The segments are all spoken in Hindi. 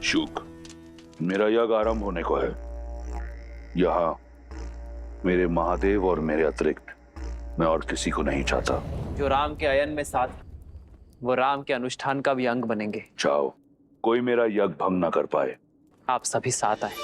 शुक, मेरा यज्ञ आरंभ होने को है। यहाँ मेरे महादेव और मेरे अतिरिक्त मैं और किसी को नहीं चाहता। जो राम के अयन में साथ, वो राम के अनुष्ठान का भी अंग बनेंगे। चाहो कोई मेरा यज्ञ भंग ना कर पाए। आप सभी साथ आए।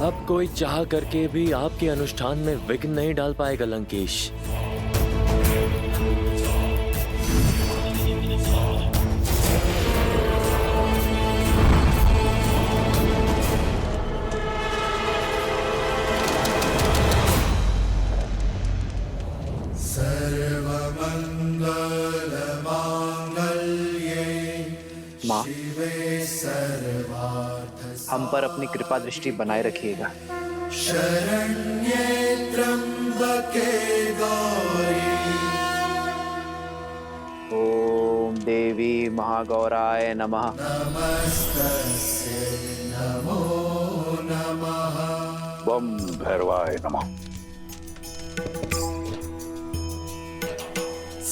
अब कोई चाह करके भी आपके अनुष्ठान में विघ्न नहीं डाल पाएगा लंकेश। माँ, हम पर अपनी कृपा दृष्टि बनाए रखिएगा। शरण्ये त्र्यंबके गौरी। ओम देवी महागौराय नमः। नमस्तस्यै नमो नमः। बम भैरवाय नमः।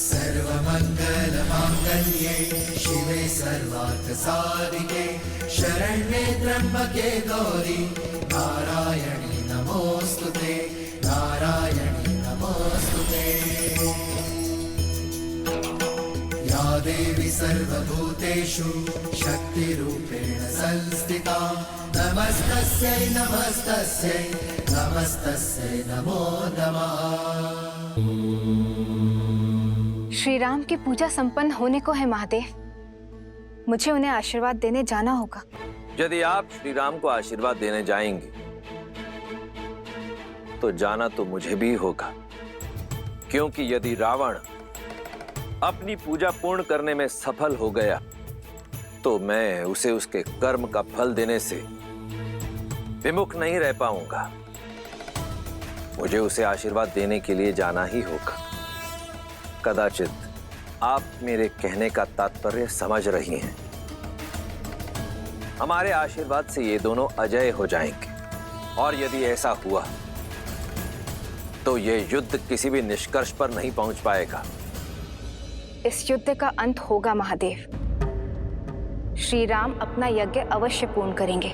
सर्वमंगल मांगल्ये शिवे सर्वार्थ साधिके शरण्ये त्र्यंबके गौरी नारायणी नमोस्तुते नारायणी नमोस्तुते। या देवी सर्वभूतेषु शक्तिरूपेण संस्थिता नमस्तस्यै नमस्तस्यै नमस्तस्यै नमो नमः। श्री राम की पूजा संपन्न होने को है महादेव, मुझे उन्हें आशीर्वाद देने जाना होगा। यदि आप श्री राम को आशीर्वाद देने जाएंगे तो जाना तो मुझे भी होगा, क्योंकि यदि रावण अपनी पूजा पूर्ण करने में सफल हो गया तो मैं उसे उसके कर्म का फल देने से विमुख नहीं रह पाऊंगा। मुझे उसे आशीर्वाद देने के लिए जाना ही होगा। कदाचित आप मेरे कहने का तात्पर्य समझ रही हैं। हमारे आशीर्वाद से ये दोनों अजय हो जाएंगे, और यदि ऐसा हुआ तो ये युद्ध किसी भी निष्कर्ष पर नहीं पहुंच पाएगा। इस युद्ध का अंत होगा महादेव। श्री राम अपना यज्ञ अवश्य पूर्ण करेंगे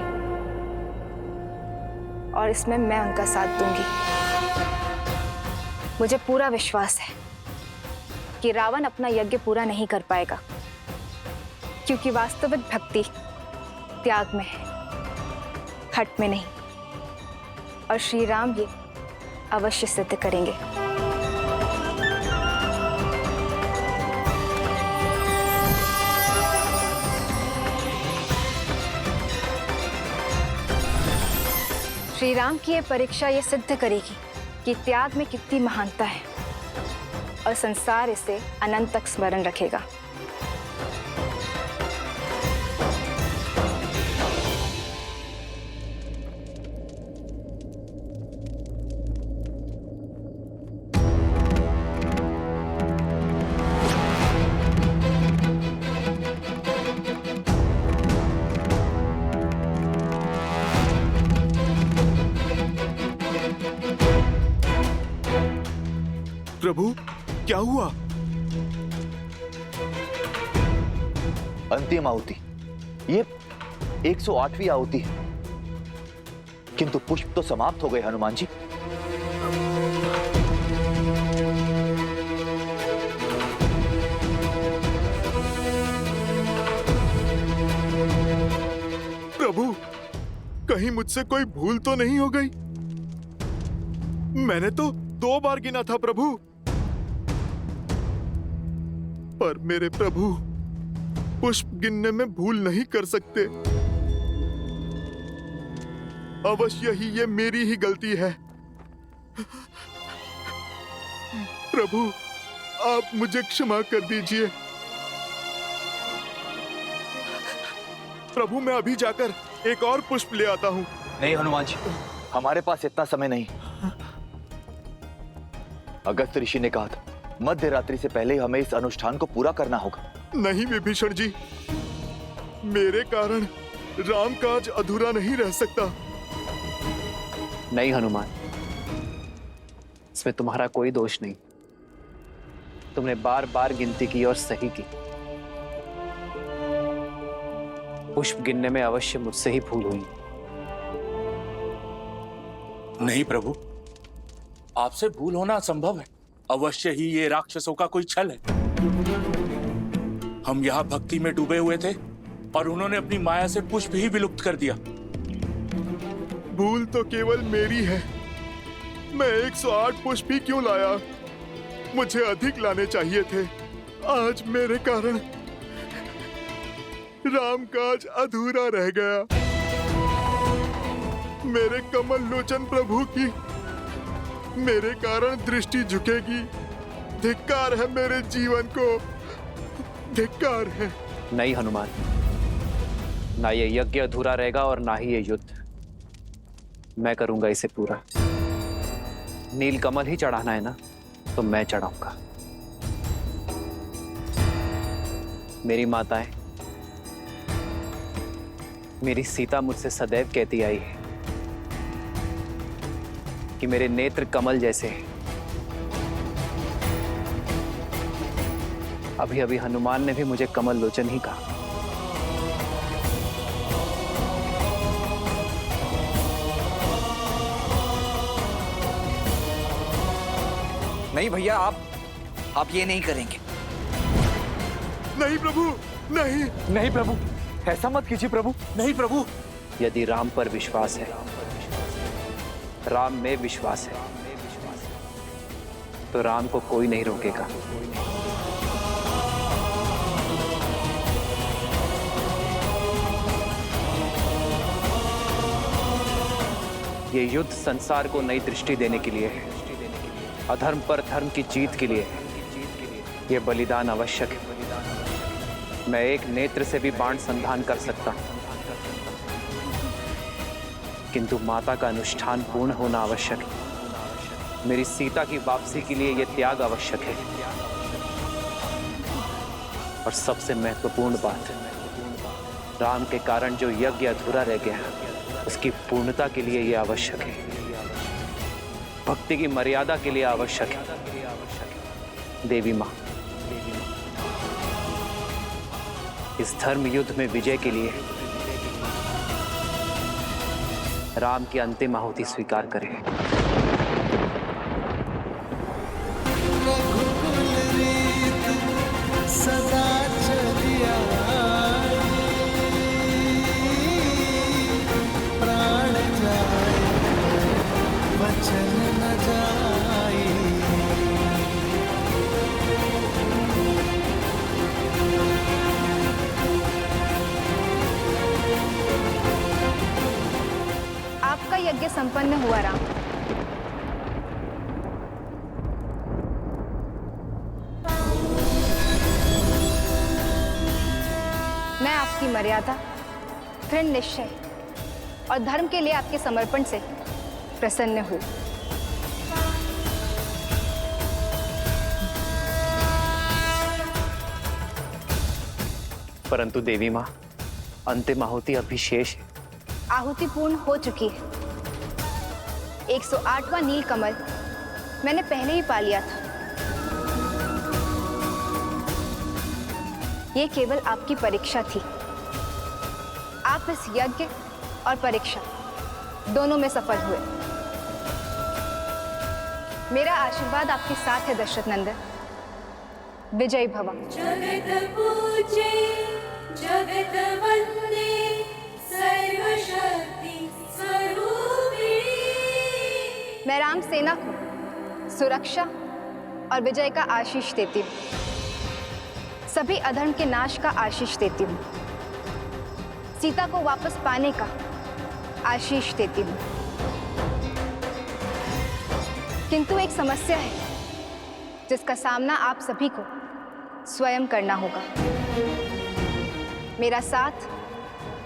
और इसमें मैं उनका साथ दूंगी। मुझे पूरा विश्वास है कि रावण अपना यज्ञ पूरा नहीं कर पाएगा, क्योंकि वास्तविक भक्ति त्याग में है, हट में नहीं। और श्री राम ये अवश्य सिद्ध करेंगे। श्री राम की ये परीक्षा ये सिद्ध करेगी कि त्याग में कितनी महानता है, और संसार इसे अनंत तक स्मरण रखेगा। प्रभु, क्या हुआ? अंतिम आहुति, ये 108वीं आहुति है, किंतु पुष्प तो समाप्त हो गए हनुमान जी। प्रभु, कहीं मुझसे कोई भूल तो नहीं हो गई? मैंने तो 2 बार गिना था प्रभु। पर मेरे प्रभु पुष्प गिनने में भूल नहीं कर सकते। अवश्य ही ये मेरी ही गलती है। प्रभु, आप मुझे क्षमा कर दीजिए। प्रभु, मैं अभी जाकर एक और पुष्प ले आता हूं। नहीं हनुमान जी, हमारे पास इतना समय नहीं। अगस्त्य ऋषि ने कहा था मध्य रात्रि से पहले हमें इस अनुष्ठान को पूरा करना होगा। नहीं विभीषण जी, मेरे कारण रामकाज अधूरा नहीं रह सकता। नहीं हनुमान, इसमें तुम्हारा कोई दोष नहीं। तुमने बार बार गिनती की और सही की। पुष्प गिनने में अवश्य मुझसे ही भूल हुई। नहीं प्रभु, आपसे भूल होना असंभव है। अवश्य ही ये राक्षसों का कोई छल है। हम यहाँ भक्ति में डूबे हुए थे और उन्होंने अपनी माया से पुष्प ही विलुप्त कर दिया। भूल तो केवल मेरी है। मैं 108 पुष्प ही क्यों लाया? मुझे अधिक लाने चाहिए थे। आज मेरे कारण रामकाज अधूरा रह गया। मेरे कमल लोचन प्रभु की मेरे कारण दृष्टि झुकेगी। धिक्कार है मेरे जीवन को, धिक्कार है। नहीं हनुमान, ना ये यज्ञ अधूरा रहेगा और ना ही ये युद्ध। मैं करूंगा इसे पूरा। नील कमल ही चढ़ाना है ना, तो मैं चढ़ाऊंगा। मेरी माताएं, मेरी सीता मुझसे सदैव कहती आई है कि मेरे नेत्र कमल जैसे हैं। अभी अभी हनुमान ने भी मुझे कमल लोचन ही कहा। नहीं भैया, आप ये नहीं करेंगे। नहीं प्रभु, नहीं। नहीं प्रभु, ऐसा मत कीजिए प्रभु। नहीं प्रभु, यदि राम पर विश्वास है, राम में विश्वास है, तो राम को कोई नहीं रोकेगा। ये युद्ध संसार को नई दृष्टि देने के लिए है, अधर्म पर धर्म की जीत के लिए है। ये बलिदान आवश्यक है। मैं एक नेत्र से भी बाण संधान कर सकता हूं, किंतु माता का अनुष्ठान पूर्ण होना आवश्यक है। मेरी सीता की वापसी के लिए यह त्याग आवश्यक है। और सबसे महत्वपूर्ण बात, राम के कारण जो यज्ञ अधूरा रह गया, उसकी पूर्णता के लिए यह आवश्यक है। भक्ति की मर्यादा के लिए आवश्यक है। देवी मां, इस धर्म युद्ध में विजय के लिए राम की अंतिम आहुति स्वीकार करें। सदा चलिया प्राण जाए वचन न जाए। आपका यज्ञ संपन्न हुआ राम। मैं आपकी मर्यादा, दृढ़ निश्चय और धर्म के लिए आपके समर्पण से प्रसन्न हूं। परंतु देवी मां, अंतिम आहुति अभी शेष है। आहुति पूर्ण हो चुकी है। 108वां नील कमल मैंने पहले ही पा लिया था। ये केवल आपकी परीक्षा थी। आप इस यज्ञ और परीक्षा दोनों में सफल हुए। मेरा आशीर्वाद आपके साथ है दशरथ नंदन। विजयी भव। जगत पूजे जगत वंदे सर्वशक्ति स्वरूपिणी। मैं राम सेना को सुरक्षा और विजय का आशीष देती हूँ। सभी अधर्म के नाश का आशीष देती हूँ। सीता को वापस पाने का आशीष देती हूँ। किंतु एक समस्या है जिसका सामना आप सभी को स्वयं करना होगा। मेरा साथ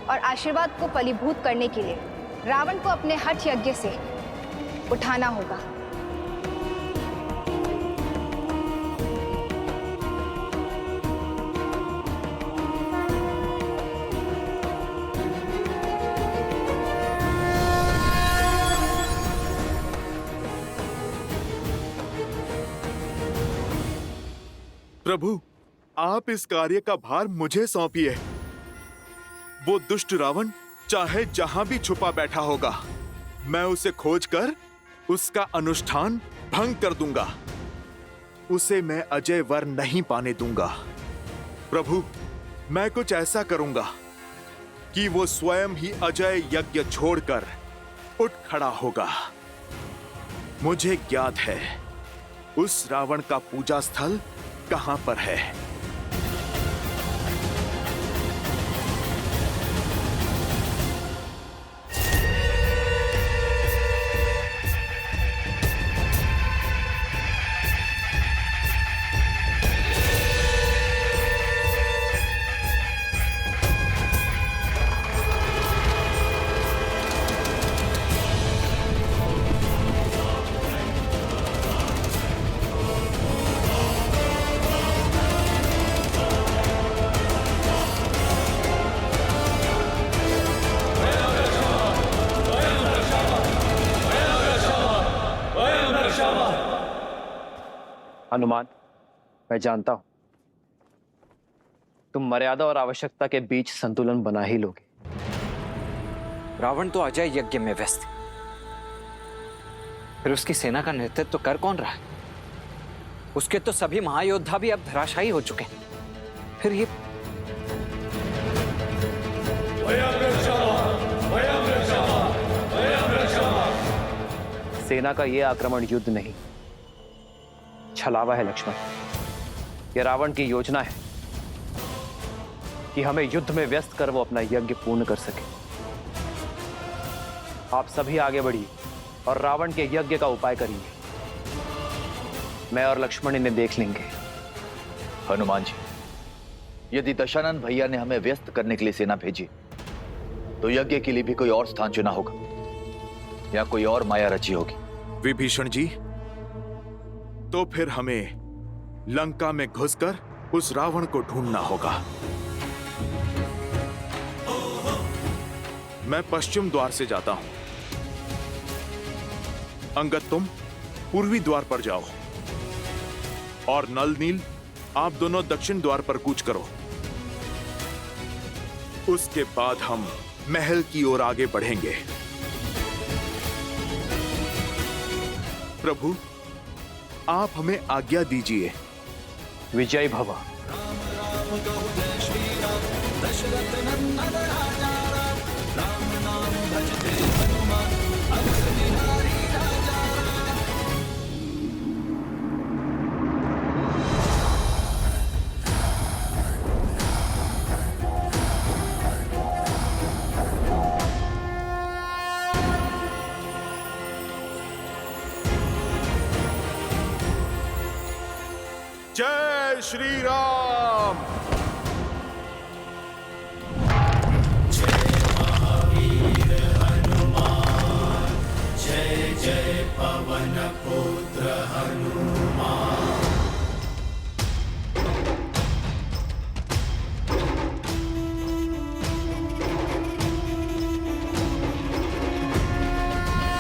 और आशीर्वाद को फलीभूत करने के लिए रावण को अपने हठ यज्ञ से उठाना होगा। प्रभु, आप इस कार्य का भार मुझे सौंपिए। वो दुष्ट रावण चाहे जहां भी छुपा बैठा होगा, मैं उसे खोजकर उसका अनुष्ठान भंग कर दूंगा। उसे मैं अजय वर नहीं पाने दूंगा। प्रभु, मैं कुछ ऐसा करूंगा कि वो स्वयं ही अजय यज्ञ छोड़कर उठ खड़ा होगा। मुझे ज्ञात है उस रावण का पूजा स्थल कहां पर है। हनुमान, मैं जानता हूं तुम मर्यादा और आवश्यकता के बीच संतुलन बना ही लोगे। रावण तो अजय यज्ञ में व्यस्त है, फिर उसकी सेना का नेतृत्व कर कौन रहा है? उसके तो सभी महायोद्धा भी अब धराशायी हो चुके हैं। फिर ये सेना का यह आक्रमण युद्ध नहीं, छलावा है लक्ष्मण। यह रावण की योजना है कि हमें युद्ध में व्यस्त कर वो अपना यज्ञ पूर्ण कर सके। आप सभी आगे बढ़िए और रावण के यज्ञ का उपाय करिए। मैं और लक्ष्मण इन्हें देख लेंगे। हनुमान जी, यदि दशानन भैया ने हमें व्यस्त करने के लिए सेना भेजी, तो यज्ञ के लिए भी कोई और स्थान चुना होगा या कोई और माया रची होगी। विभीषण जी, तो फिर हमें लंका में घुसकर उस रावण को ढूंढना होगा। मैं पश्चिम द्वार से जाता हूं। अंगद, तुम पूर्वी द्वार पर जाओ और नल नील, आप दोनों दक्षिण द्वार पर कूच करो। उसके बाद हम महल की ओर आगे बढ़ेंगे। प्रभु, आप हमें आज्ञा दीजिए। विजय भव। जय श्री राम। जय जय पवन पुत्र हनुमान।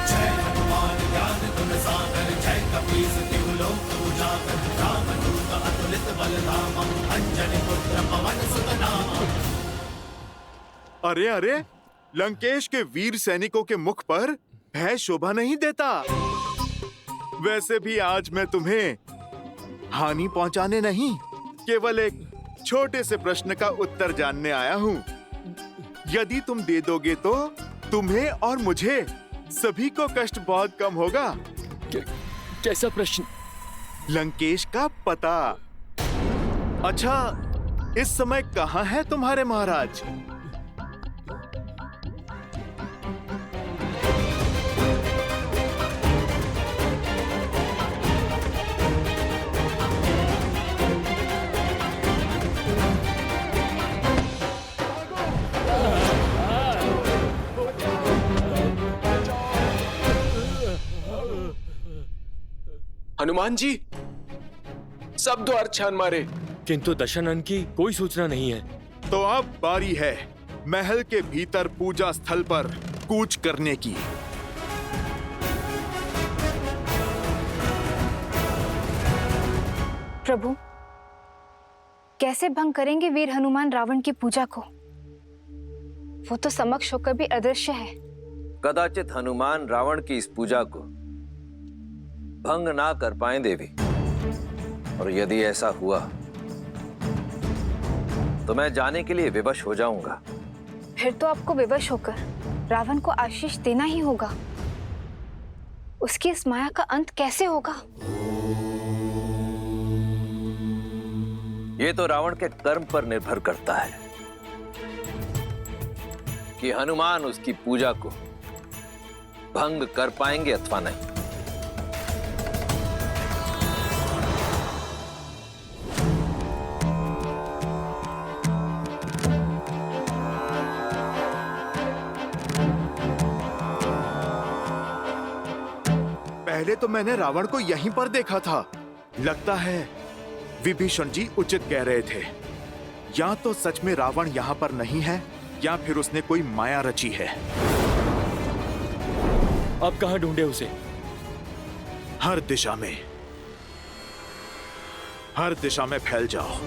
जय हनुमान ज्ञान गुण सागर, जय कपीस तिहु लोक उजागर। रामदूत अतुलित बल धामा, अंजनी पुत्र पवन सुत नामा। अरे अरे, लंकेश के वीर सैनिकों के मुख पर भय शोभा नहीं देता। वैसे भी आज मैं तुम्हें हानि पहुंचाने नहीं, केवल एक छोटे से प्रश्न का उत्तर जानने आया हूं। यदि तुम दे दोगे तो तुम्हें और मुझे सभी को कष्ट बहुत कम होगा। कैसा प्रश्न? लंकेश का पता। अच्छा, इस समय कहां है तुम्हारे महाराज? हनुमान जी, सब द्वार छान मारे, किंतु दशानन की कोई सूचना नहीं है। तो अब बारी है महल के भीतर पूजा स्थल पर कूच करने की। प्रभु, कैसे भंग करेंगे वीर हनुमान रावण की पूजा को? वो तो समक्ष होकर भी अदृश्य है। कदाचित हनुमान रावण की इस पूजा को भंग ना कर पाए देवी, और यदि ऐसा हुआ तो मैं जाने के लिए विवश हो जाऊंगा। फिर तो आपको विवश होकर रावण को आशीष देना ही होगा। उसकी इस माया का अंत कैसे होगा? ये तो रावण के कर्म पर निर्भर करता है कि हनुमान उसकी पूजा को भंग कर पाएंगे अथवा नहीं। पहले तो मैंने रावण को यहीं पर देखा था। लगता है विभीषण जी उचित कह रहे थे। या तो सच में रावण यहाँ पर नहीं है, या फिर उसने कोई माया रची है। अब कहाँ ढूंढे उसे? हर दिशा में फैल जाओ।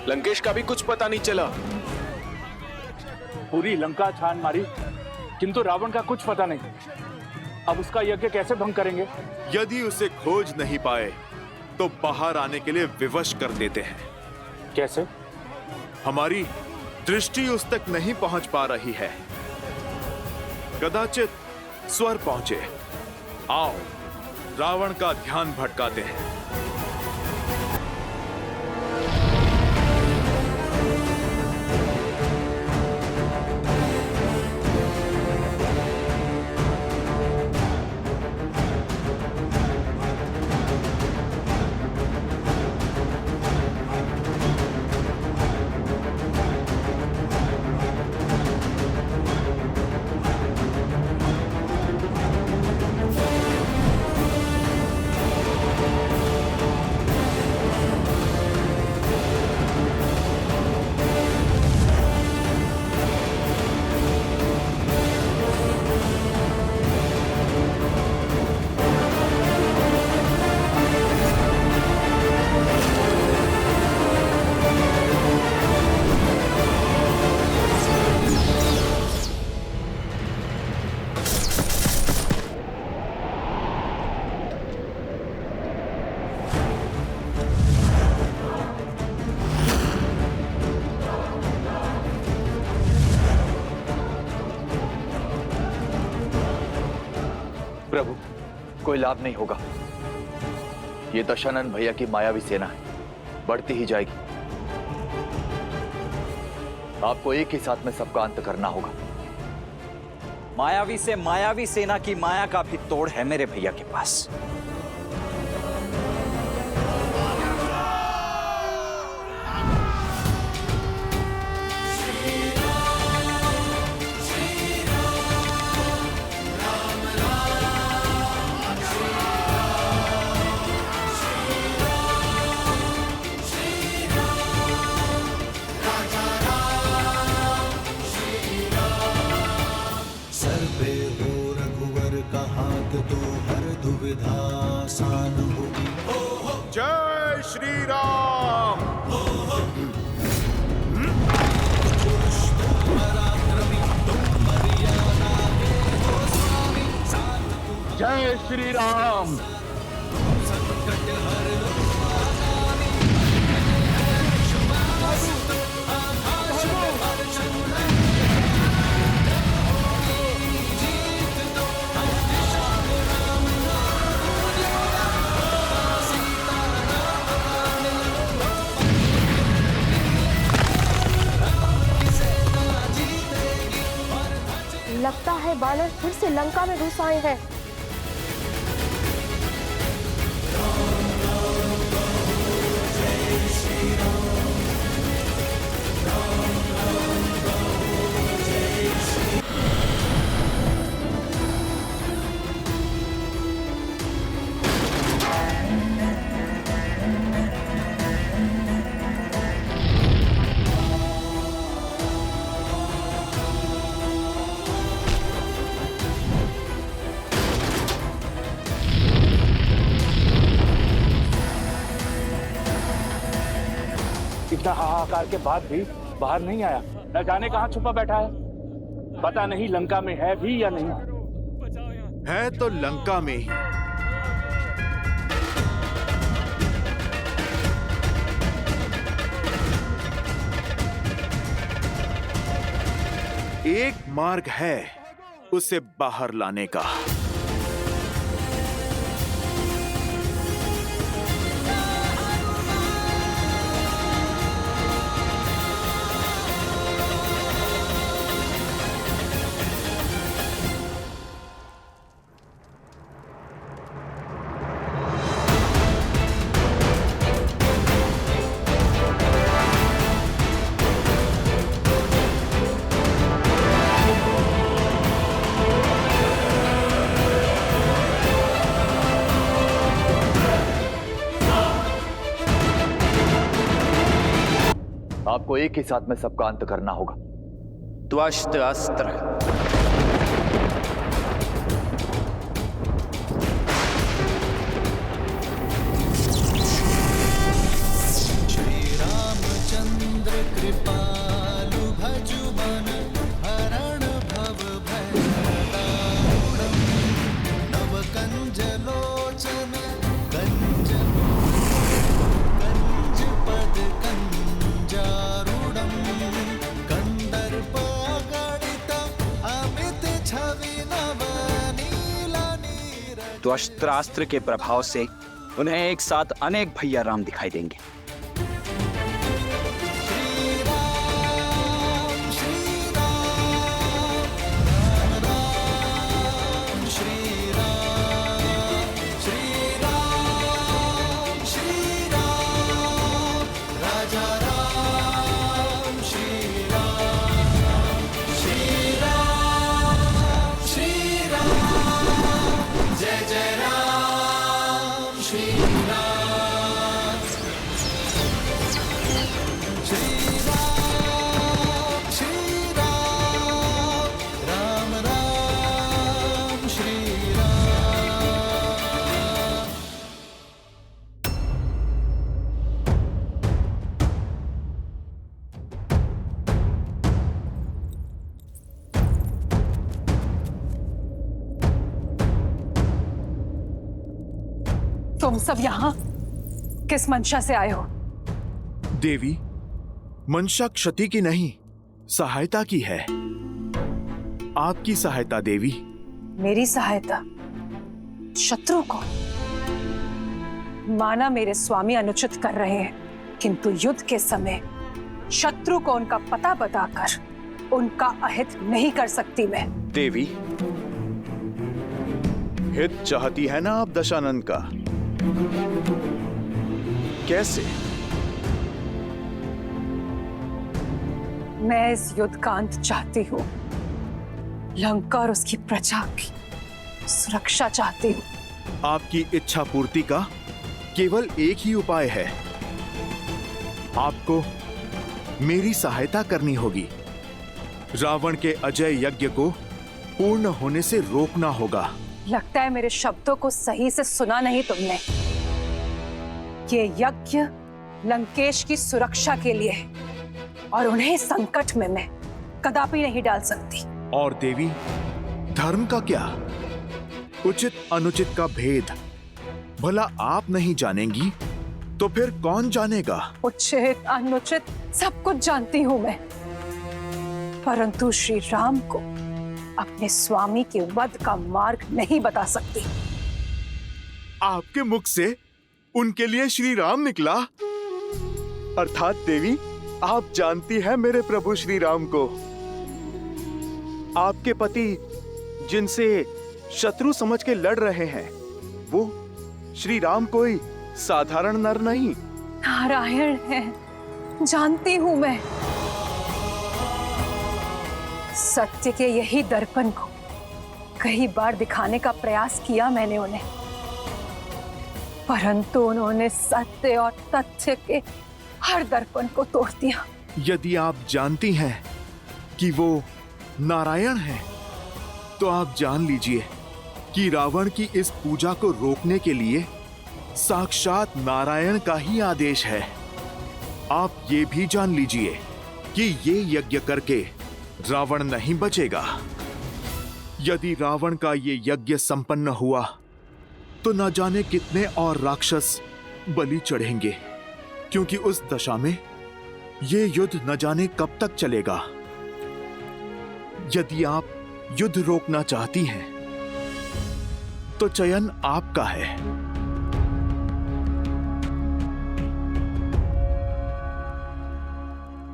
लंकेश का भी कुछ पता नहीं चला। पूरी लंका छान मारी, किंतु रावण का कुछ पता नहीं। अब उसका यज्ञ कैसे भंग करेंगे? यदि उसे खोज नहीं पाए तो बाहर आने के लिए विवश कर देते हैं। कैसे? हमारी दृष्टि उस तक नहीं पहुंच पा रही है। कदाचित स्वर पहुंचे। आओ, रावण का ध्यान भटकाते हैं। प्रभु, कोई लाभ नहीं होगा। ये दशानन भैया की मायावी सेना है, बढ़ती ही जाएगी। आपको एक ही साथ में सबका अंत करना होगा। मायावी से मायावी सेना की माया का भी तोड़ है मेरे भैया के पास। सर पे हो रघुवर का हाथ, तो हर दुविधा आसान होगी। जय श्री राम। जय श्री राम। लगता है बानर फिर से लंका में घुस आए हैं। इतना हाहाकार के बाद भी बाहर नहीं आया। न जाने कहाँ छुपा बैठा है। पता नहीं लंका में है भी या नहीं। है तो लंका में ही। एक मार्ग है उसे बाहर लाने का। आपको एक ही साथ में सबका अंत करना होगा। त्वष्ट अस्त्र। रामचंद्र कृपालु भजु मन हरण भव भयदारुणं नव कंज लोचन कंज पद कंजारूढ़ं कंदर्प गणित अमित छवि नव नीला नीर। त्वष्ट्रास्त्र के प्रभाव से उन्हें एक साथ अनेक भैया राम दिखाई देंगे। तुम सब यहाँ किस मंशा से आए हो? देवी, मंशा क्षति की नहीं, सहायता की है। आपकी सहायता देवी। मेरी सहायता शत्रु को? माना मेरे स्वामी अनुचित कर रहे हैं, किंतु युद्ध के समय शत्रु को उनका पता बताकर उनका अहित नहीं कर सकती मैं। देवी, हित चाहती है ना आप दशानन का? कैसे? मैं इस युद्ध का अंत चाहती हूँ। लंका और उसकी प्रजा की सुरक्षा चाहती हूँ। आपकी इच्छा पूर्ति का केवल एक ही उपाय है। आपको मेरी सहायता करनी होगी। रावण के अजय यज्ञ को पूर्ण होने से रोकना होगा। लगता है मेरे शब्दों को सही से सुना नहीं तुमने। ये यज्ञ लंकेश की सुरक्षा के लिए है और उन्हें संकट में मैं कदापि नहीं डाल सकती। और देवी, धर्म का क्या? उचित अनुचित का भेद भला आप नहीं जानेंगी तो फिर कौन जानेगा? उचित अनुचित सब कुछ जानती हूं मैं, परंतु श्री राम को अपने स्वामी के वध का मार्ग नहीं बता सकती। आपके मुख से उनके लिए श्री राम निकला? अर्थात देवी, आप जानती हैं मेरे प्रभु श्री राम को। आपके पति जिनसे शत्रु समझ के लड़ रहे हैं, वो श्री राम कोई साधारण नर नहीं। नारायण है, जानती हूं मैं। सत्य के यही दर्पण को कई बार दिखाने का प्रयास किया मैंने उन्हें, परंतु उन्होंने सत्य और तथ्य के हर दर्पण को तोड़ दिया। यदि आप जानती हैं कि वो नारायण हैं, तो आप जान लीजिए कि रावण की इस पूजा को रोकने के लिए साक्षात नारायण का ही आदेश है। आप ये भी जान लीजिए कि ये यज्ञ करके रावण नहीं बचेगा। यदि रावण का ये यज्ञ संपन्न हुआ तो न जाने कितने और राक्षस बलि चढ़ेंगे, क्योंकि उस दशा में ये युद्ध न जाने कब तक चलेगा। यदि आप युद्ध रोकना चाहती हैं तो चयन आपका है।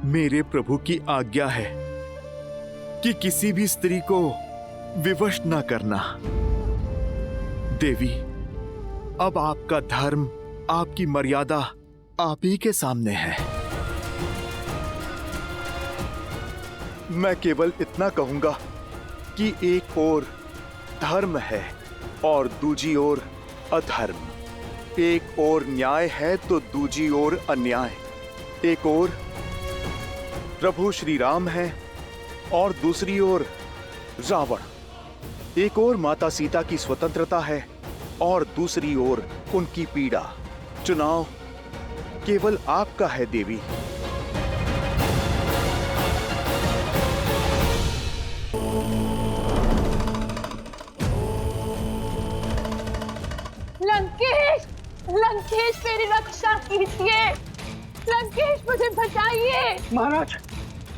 मेरे प्रभु की आज्ञा है कि किसी भी स्त्री को विवश न करना। देवी, अब आपका धर्म, आपकी मर्यादा आप ही के सामने है। मैं केवल इतना कहूंगा कि एक ओर धर्म है और दूजी ओर अधर्म। एक ओर न्याय है तो दूजी ओर अन्याय। एक ओर प्रभु श्री राम है और दूसरी ओर रावण। एक ओर माता सीता की स्वतंत्रता है और दूसरी ओर उनकी पीड़ा। चुनाव केवल आपका है देवी। लंकेश, लंकेश मेरी रक्षा कीजिए। लंकेश मुझे बचाइए। महाराज,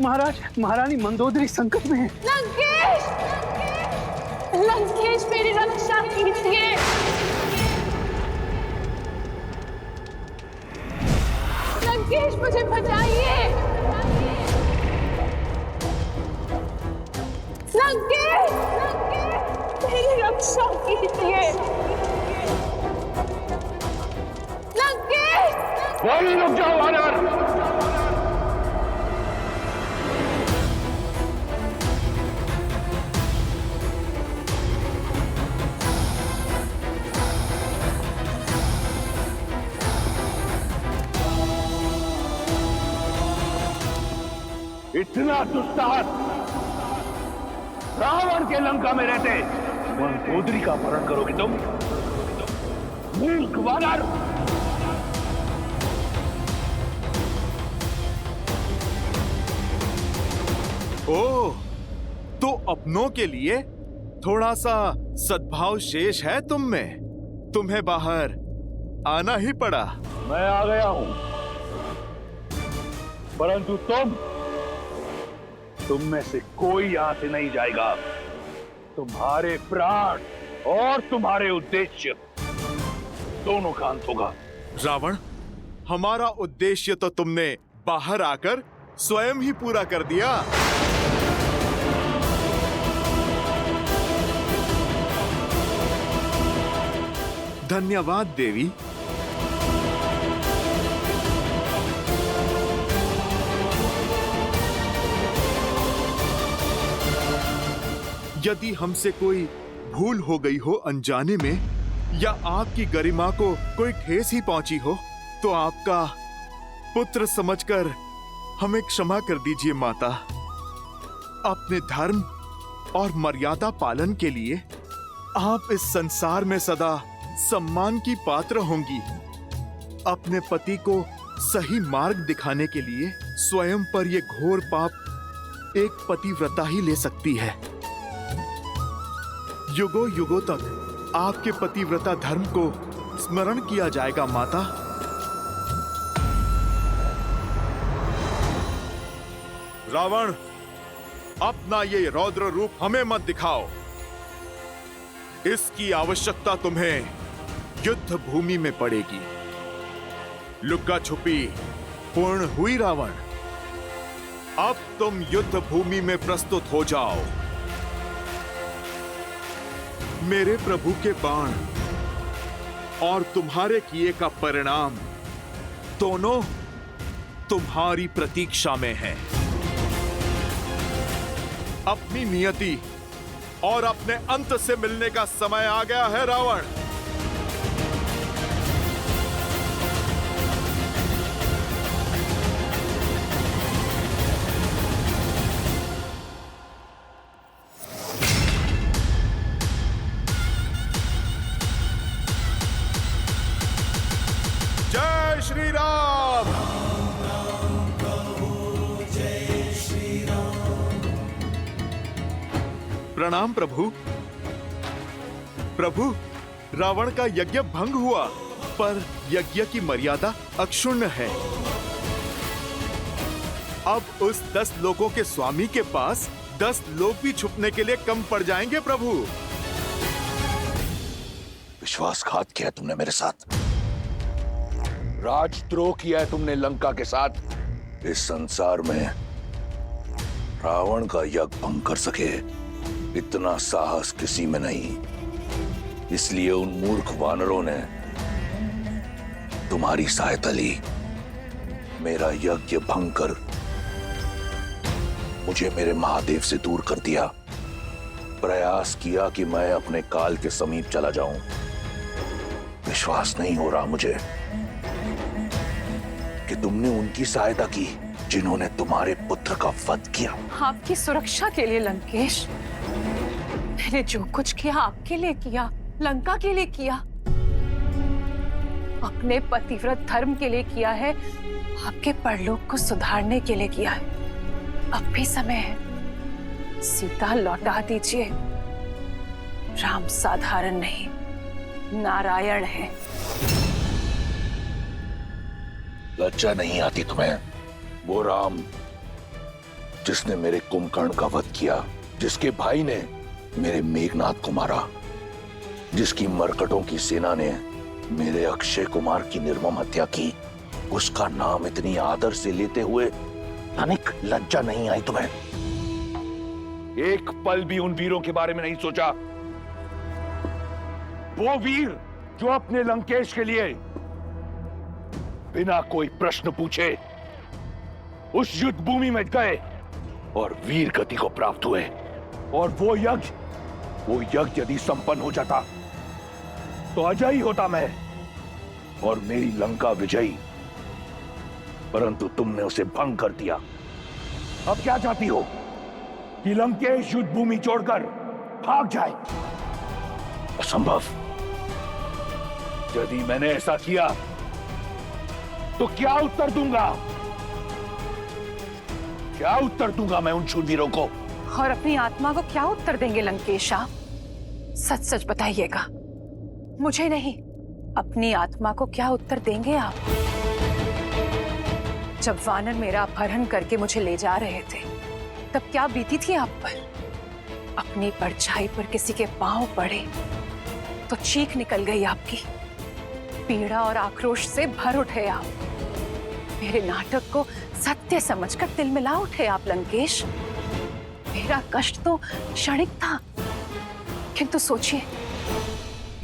महाराज, महारानी मंदोदरी संकट में है। लंकेश, लंकेश मेरी रक्षा कीजिए। लंकेश मुझे बचाइए। लंकेश, लंकेश मेरी रक्षा कीजिए। लंकेश, रुक जाओ वानर। इतना दुस्साहस रावण के लंका में रहते मंदोदरी का अपहरण करोगे तुम? मूर्ख वानर! ओह, तो अपनों के लिए थोड़ा सा सद्भाव शेष है तुम में। तुम्हें बाहर आना ही पड़ा। मैं आ गया हूं, परंतु तुम में से कोई यहां से नहीं जाएगा। तुम्हारे प्राण और तुम्हारे उद्देश्य दोनों का अंत होगा। रावण, हमारा उद्देश्य तो तुमने बाहर आकर स्वयं ही पूरा कर दिया। धन्यवाद देवी। यदि हमसे कोई भूल हो गई हो अनजाने में, या आपकी गरिमा को कोई ठेस ही पहुंची हो, तो आपका पुत्र समझकर हमें क्षमा कर दीजिए माता। अपने धर्म और मर्यादा पालन के लिए आप इस संसार में सदा सम्मान की पात्र होंगी। अपने पति को सही मार्ग दिखाने के लिए स्वयं पर यह घोर पाप एक पतिव्रता ही ले सकती है। युगों युगों तक आपके पतिव्रता धर्म को स्मरण किया जाएगा माता। रावण, अपना ये रौद्र रूप हमें मत दिखाओ। इसकी आवश्यकता तुम्हें युद्ध भूमि में पड़ेगी। लुक्का छुपी पूर्ण हुई रावण। अब तुम युद्ध भूमि में प्रस्तुत हो जाओ। मेरे प्रभु के बाण और तुम्हारे किए का परिणाम दोनों तुम्हारी प्रतीक्षा में है। अपनी नियति और अपने अंत से मिलने का समय आ गया है रावण। जय श्री राम। प्रणाम प्रभु। प्रभु, रावण का यज्ञ भंग हुआ, पर यज्ञ की मर्यादा अक्षुण्ण है। अब उस 10 लोगों के स्वामी के पास 10 लोग भी छुपने के लिए कम पड़ जाएंगे प्रभु। विश्वासघात किया तुमने मेरे साथ, राजद्रोह किया है तुमने लंका के साथ। इस संसार में रावण का यज्ञ भंग कर सके इतना साहस किसी में नहीं, इसलिए उन मूर्ख वानरों ने तुम्हारी सहायता ली। मेरा यज्ञ भंग कर मुझे मेरे महादेव से दूर कर दिया। प्रयास किया कि मैं अपने काल के समीप चला जाऊं। विश्वास नहीं हो रहा मुझे कि तुमने उनकी सहायता की जिन्होंने तुम्हारे पुत्र का वध किया। आपकी सुरक्षा के लिए लंकेश, मैंने जो कुछ किया आपके लिए किया, लंका के लिए किया, अपने पतिव्रत धर्म के लिए किया है, आपके परलोक को सुधारने के लिए किया है। अब भी समय है, सीता लौटा दीजिए। राम साधारण नहीं, नारायण है। लज्जा नहीं आती तुम्हें? वो राम जिसने मेरे कुंभकर्ण का वध किया, जिसके भाई ने मेरे मेघनाथ को मारा, जिसकी मरकटों की सेना ने मेरे अक्षय कुमार की निर्मम हत्या की, उसका नाम इतनी आदर से लेते हुए तनिक लज्जा नहीं आई तुम्हें? एक पल भी उन वीरों के बारे में नहीं सोचा? वो वीर जो अपने लंकेश के लिए बिना कोई प्रश्न पूछे उस युद्ध भूमि में गए और वीर गति को प्राप्त हुए। और वो यज्ञ यदि संपन्न हो जाता तो अजयी होता मैं और मेरी लंका विजयी, परंतु तुमने उसे भंग कर दिया। अब क्या चाहती हो कि लंकेश युद्ध भूमि छोड़कर भाग जाए? असंभव। यदि मैंने ऐसा किया तो क्या उत्तर दूंगा? क्या उत्तर दूंगा मैं उन शूरवीरों को? और अपनी आत्मा को क्या उत्तर देंगे लंकेश आप? सच सच बताइएगा, मुझे नहीं, अपनी आत्मा को क्या उत्तर देंगे आप? जब वानर मेरा अपहरण करके मुझे ले जा रहे थे, तब क्या बीती थी आप पर? अपनी परछाई पर किसी के पांव पड़े तो चीख निकल गई आपकी। पीड़ा और आक्रोश से भर उठे आप। मेरे नाटक को सत्य समझकर दिल मिला उठे आप लंकेश। मेरा कष्ट तो क्षणिक था, किंतु सोचिए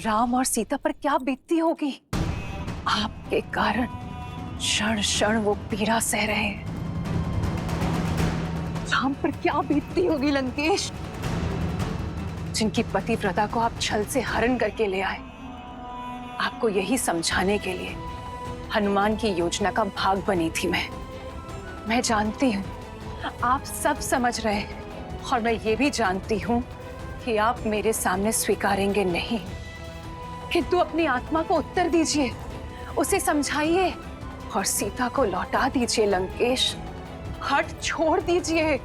राम और सीता पर क्या बीतती होगी। आपके कारण क्षण क्षण वो पीड़ा सह रहे हैं। राम पर क्या बीतती होगी लंकेश, जिनकी पतिव्रता को आप छल से हरण करके ले आए। आपको यही समझाने के लिए हनुमान की योजना का भाग बनी थी मैं जानती हूँ आप सब समझ रहे हैं, और मैं ये भी जानती हूँ कि आप मेरे सामने स्वीकारेंगे नहीं, किंतु अपनी आत्मा को उत्तर दीजिए, उसे समझाइए और सीता को लौटा दीजिए लंकेश। हट छोड़ दीजिए,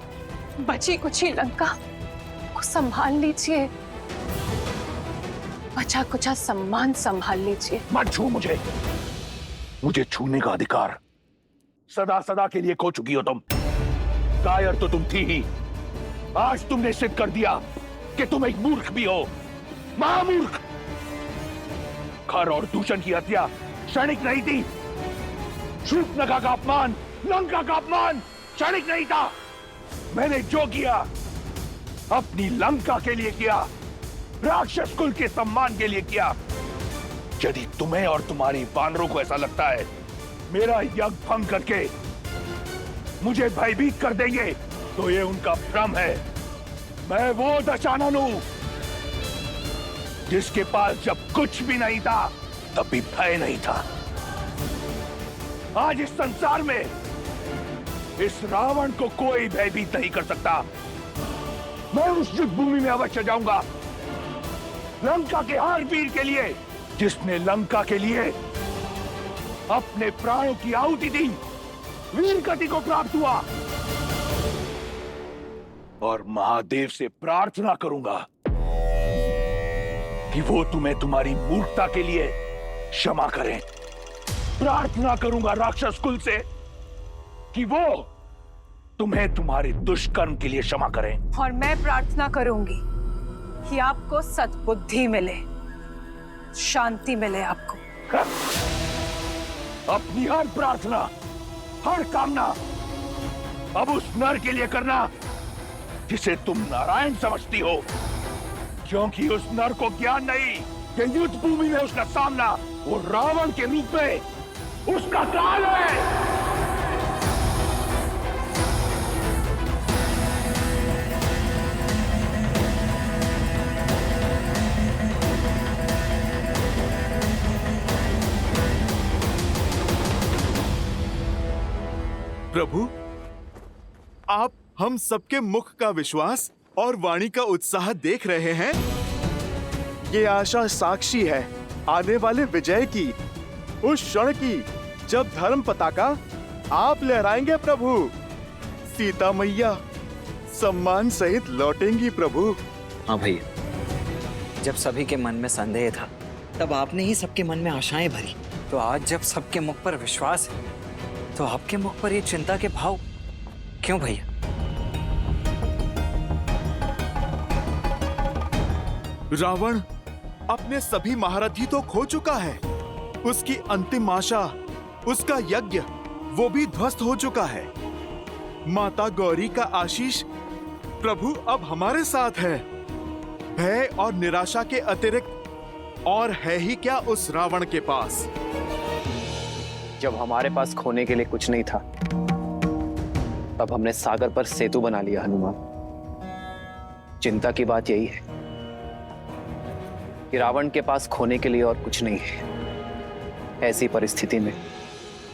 बची कुची लंका को संभाल लीजिए, बचा कुचा सम्मान संभाल लीजिए। मत छू मुझे छूने का अधिकार सदा सदा के लिए खो चुकी हो तुम। कायर तो तुम थी ही, आज तुमने सिद्ध कर दिया कि तुम एक मूर्ख भी हो, महामूर्ख। खर और दूषण की हत्या क्षणिक नहीं थी। शूर्पणखा का अपमान, लंका का अपमान क्षणिक नहीं था। मैंने जो किया अपनी लंका के लिए किया, राक्षस कुल के सम्मान के लिए किया। यदि तुम्हें और तुम्हारी वानरों को ऐसा लगता है मेरा यज्ञ भंग करके मुझे भयभीत कर देंगे, तो ये उनका भ्रम है। मैं वो दशानन हूं जिसके पास जब कुछ भी नहीं था तब भी भय नहीं था। आज इस संसार में इस रावण को कोई भयभीत नहीं कर सकता। मैं उस युद्ध भूमि में अवश्य जाऊंगा, लंका के हर वीर के लिए जिसने लंका के लिए अपने प्राणों की आहुति दी, वीर गति को प्राप्त हुआ। और महादेव से प्रार्थना करूंगा कि वो तुम्हें तुम्हारी मूर्खता के लिए क्षमा करें। प्रार्थना करूंगा राक्षस कुल से कि वो तुम्हें तुम्हारे दुष्कर्म के लिए क्षमा करें। और मैं प्रार्थना करूंगी कि आपको सद्बुद्धि मिले, शांति मिले आपको। अपनी हर प्रार्थना, हर कामना अब उस नर के लिए करना जिसे तुम नारायण समझती हो, क्योंकि उस नर को ज्ञान नहीं कि युद्ध भूमि में उसका सामना वो रावण के रूप में उसका काल है। प्रभु, आप हम सबके मुख का विश्वास और वाणी का उत्साह देख रहे हैं। ये आशा साक्षी है आने वाले विजय की, उस क्षण की जब धर्म पताका आप लहराएंगे प्रभु। सीता मैया सम्मान सहित लौटेंगी प्रभु। हाँ भैया, जब सभी के मन में संदेह था तब आपने ही सबके मन में आशाएं भरी। तो आज जब सबके मुख पर विश्वास है तो आपके मुख पर ये चिंता के भाव क्यों भैया? रावण अपने सभी महारथी तो खो चुका है। उसकी अंतिम आशा, उसका यज्ञ, वो भी ध्वस्त हो चुका है। माता गौरी का आशीष प्रभु अब हमारे साथ है। भय और निराशा के अतिरिक्त और है ही क्या उस रावण के पास। जब हमारे पास खोने के लिए कुछ नहीं था तब हमने सागर पर सेतु बना लिया हनुमान। चिंता की बात यही है कि रावण के पास खोने के लिए और कुछ नहीं है। ऐसी परिस्थिति में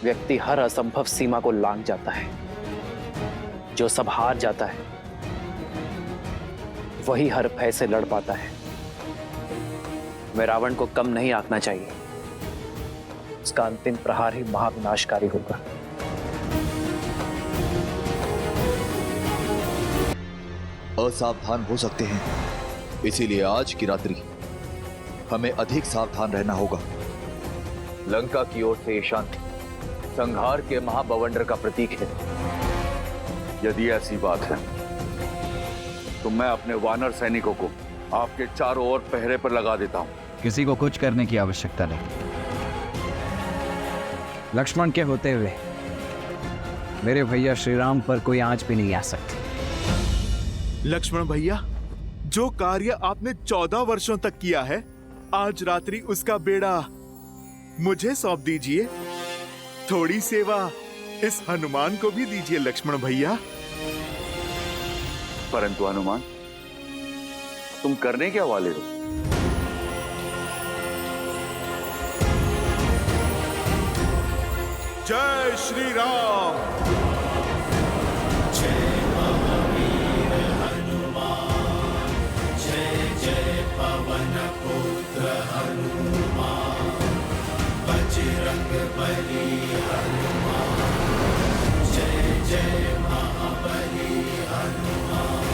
व्यक्ति हर असंभव सीमा को लांघ जाता है। जो सब हार जाता है वही हर भय से लड़ पाता है। मैं रावण को कम नहीं आंकना चाहिए। उसका अंतिम प्रहार ही महाविनाशकारी होगा। असावधान हो सकते हैं, इसीलिए आज की रात्रि हमें अधिक सावधान रहना होगा। लंका की ओर से ये शांति संहार के महाबवंडर का प्रतीक है। यदि ऐसी बात है तो मैं अपने वानर सैनिकों को आपके चारों ओर पहरे पर लगा देता हूं। किसी को कुछ करने की आवश्यकता नहीं। लक्ष्मण के होते हुए मेरे भैया श्री राम पर कोई आंच भी नहीं आ सकती। लक्ष्मण भैया, जो कार्य आपने 14 वर्षों तक किया है, आज रात्रि उसका बेड़ा मुझे सौंप दीजिए। थोड़ी सेवा इस हनुमान को भी दीजिए लक्ष्मण भैया। परंतु हनुमान, तुम करने क्या वाले हो? जय श्री राम। जय महावीर हनुमान, जय जय पवन पुत्र हनुमान, बजरंग बली हनुमान, जय जय महाबली हनुमान।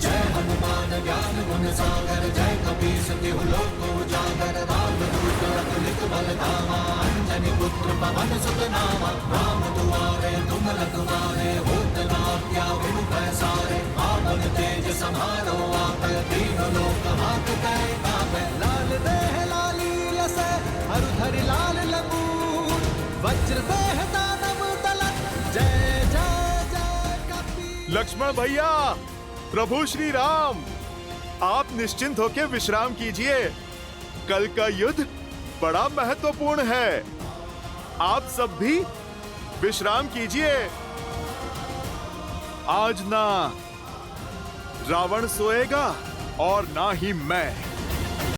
जय हनुमान ज्ञान गुण सागर, जय कपीस तिहु लोक उजागर, रामदूत अतुलित बल धामा, अंजनी पुत्र पवन सुत नामा, राम दुआरे तुम रखवारे, होत न आज्ञा बिनु पैसारे, आपन तेज समारो आपै, तीनों लोक हांकते कांपै, लाल देह लाली लसै, हरु धरि लाल लंगूर, वज्र देह दानव दलत, जय जय जय कपीस। लक्ष्मण भैया, प्रभु श्री राम, आप निश्चिंत होकर विश्राम कीजिए। कल का युद्ध बड़ा महत्वपूर्ण है। आप सब भी विश्राम कीजिए। आज ना रावण सोएगा और ना ही मैं।